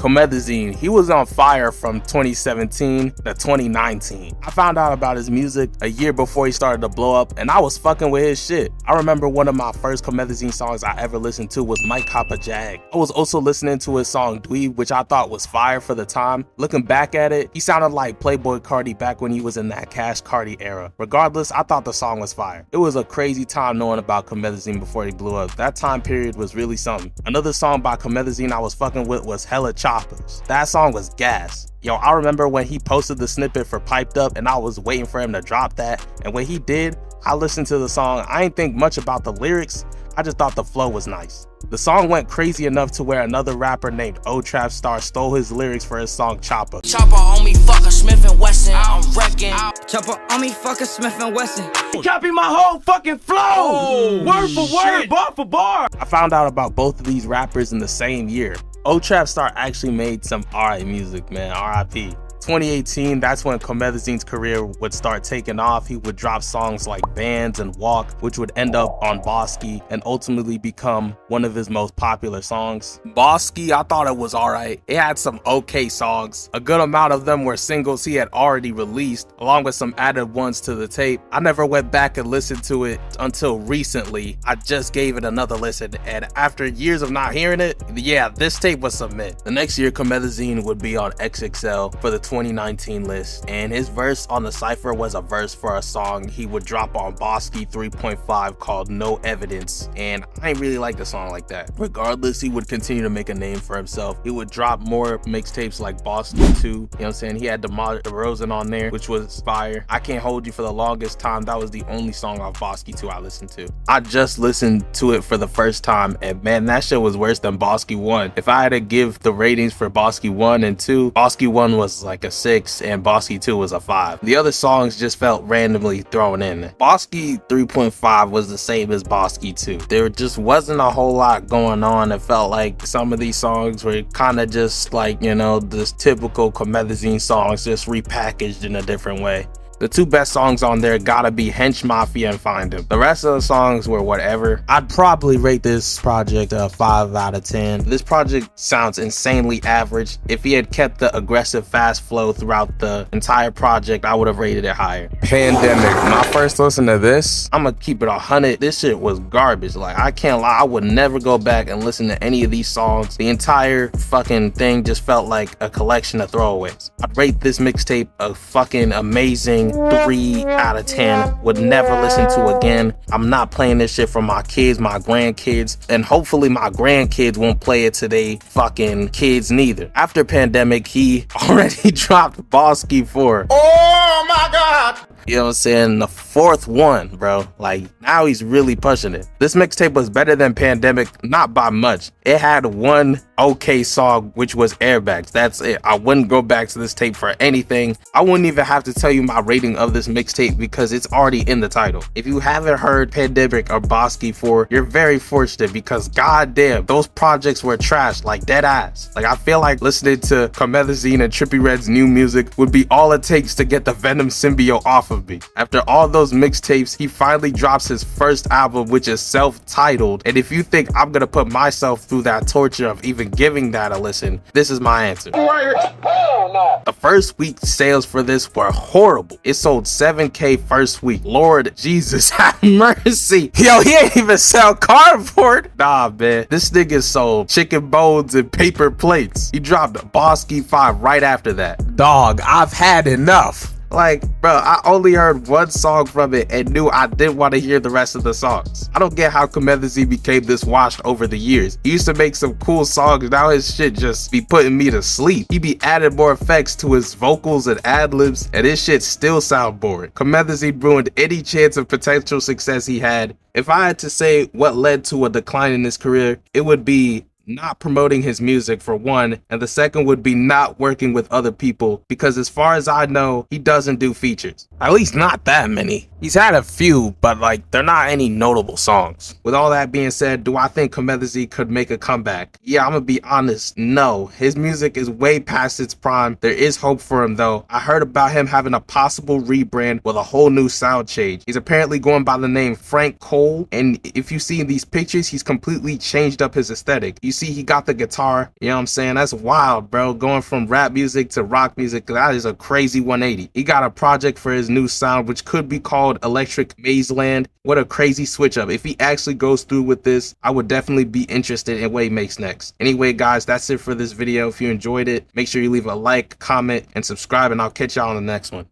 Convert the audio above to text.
Comethazine, he was on fire from 2017 to 2019. I found out about his music a year before he started to blow up, and I was fucking with his shit. I remember one of my first Comethazine songs I ever listened to was Mike Cop a Jag. I was also listening to his song Dweeb, which I thought was fire for the time. Looking back at it, he sounded like Playboy Cardi back when he was in that Cash Cardi era. Regardless, I thought the song was fire. It was a crazy time knowing about Comethazine before he blew up. That time period was really something. Another song by Comethazine I was fucking with was Hella Choppers. That song was gas. Yo, I remember when he posted the snippet for Piped Up and I was waiting for him to drop that, and when he did, I listened to the song. I ain't think much about the lyrics, I just thought the flow was nice. The song went crazy enough to where another rapper named O-Trap Star stole his lyrics for his song Chopper. Chopper on me, fucker Smith & Wesson, I'm wrecking. Chopper on me, fucker Smith & Wesson. He copied my whole fucking flow! Word for word, bar for bar! I found out about both of these rappers in the same year. O-Trap Star actually made some alright music, man, R.I.P. 2018, that's when Comethazine's career would start taking off. He would drop songs like Bands and Walk, which would end up on BOSI and ultimately become one of his most popular songs. BOSI, I thought it was alright. It had some okay songs. A good amount of them were singles he had already released, along with some added ones to the tape. I never went back and listened to it until recently. I just gave it another listen, and after years of not hearing it, yeah, this tape was some mint. The next year, Comethazine would be on XXL for the 2019 list, and his verse on the cypher was a verse for a song he would drop on BOSI 3.5 called No Evidence, and I ain't really like the song like that. Regardless, he would continue to make a name for himself. He would drop more mixtapes like BOSI 2, you know what I'm saying? He had DeRozan on there, which was fire. I Can't Hold You for the longest time, that was the only song off BOSI 2 I listened to. I just listened to it for the first time, and man, that shit was worse than BOSI 1. If I had to give the ratings for BOSI 1 and 2, BOSI 1 was like a 6 and BOSI 2 was a 5. The other songs just felt randomly thrown in. BOSI 3.5 was the same as BOSI 2. There just wasn't a whole lot going on. It felt like some of these songs were kind of just like, you know, this typical Comethazine songs just repackaged in a different way. The two best songs on there gotta be Hench Mafia and Find Him. The rest of the songs were whatever. I'd probably rate this project a 5 out of 10. This project sounds insanely average. If he had kept the aggressive fast flow throughout the entire project, I would have rated it higher. Pandemic. When I first listened to this, I'm gonna keep it 100. This shit was garbage. Like, I can't lie, I would never go back and listen to any of these songs. The entire fucking thing just felt like a collection of throwaways. I'd rate this mixtape a fucking amazing 3 out of 10. Would never listen to again. I'm not playing this shit for my kids, my grandkids, and hopefully my grandkids won't play it to they fucking kids neither. After Pandemic, he already dropped BOSI 4. Oh my god! You know what I'm saying? The 4th one, bro. Like, now he's really pushing it. This mixtape was better than Pandemic, not by much. It had one okay song, which was Airbags. That's it. I wouldn't go back to this tape for anything. I wouldn't even have to tell you my rating of this mixtape because it's already in the title. If you haven't heard Pandemic or BOSI 4, you're very fortunate because goddamn, those projects were trash, like dead ass. Like, I feel like listening to Comethazine and Trippie Redd's new music would be all it takes to get the Venom symbiote off of me. After all those mixtapes, he finally drops his first album, which is self-titled, and if you think I'm gonna put myself through that torture of even giving that a listen, this is my answer. The first week sales for this were horrible. It sold 7K first week. Lord Jesus have mercy. Yo, he ain't even sell cardboard. Nah, man. This nigga sold chicken bones and paper plates. He dropped BOSI 5 right after that. Dog, I've had enough. Like, bro, I only heard one song from it and knew I didn't want to hear the rest of the songs. I don't get how Comethazine became this washed over the years. He used to make some cool songs, now his shit just be putting me to sleep. He be adding more effects to his vocals and ad-libs, and his shit still sound boring. Comethazine ruined any chance of potential success he had. If I had to say what led to a decline in his career, it would be not promoting his music for one, and the second would be not working with other people, because as far as I know, he doesn't do features. At least not that many. He's had a few, but like, they're not any notable songs. With all that being said, do I think Comethazine could make a comeback? Yeah, I'm gonna be honest, no. His music is way past its prime. There is hope for him though. I heard about him having a possible rebrand with a whole new sound change. He's apparently going by the name Frank Cole, and if you see in these pictures, he's completely changed up his aesthetic. You see he got the guitar. You know what I'm saying? That's wild, bro. Going from rap music to rock music, that is a crazy 180. He got a project for his new sound, which could be called Electric Mazeland. What a crazy switch up. If he actually goes through with this, I would definitely be interested in what he makes next. Anyway, guys, that's it for this video. If you enjoyed it, make sure you leave a like, comment, and subscribe, and I'll catch y'all on the next one.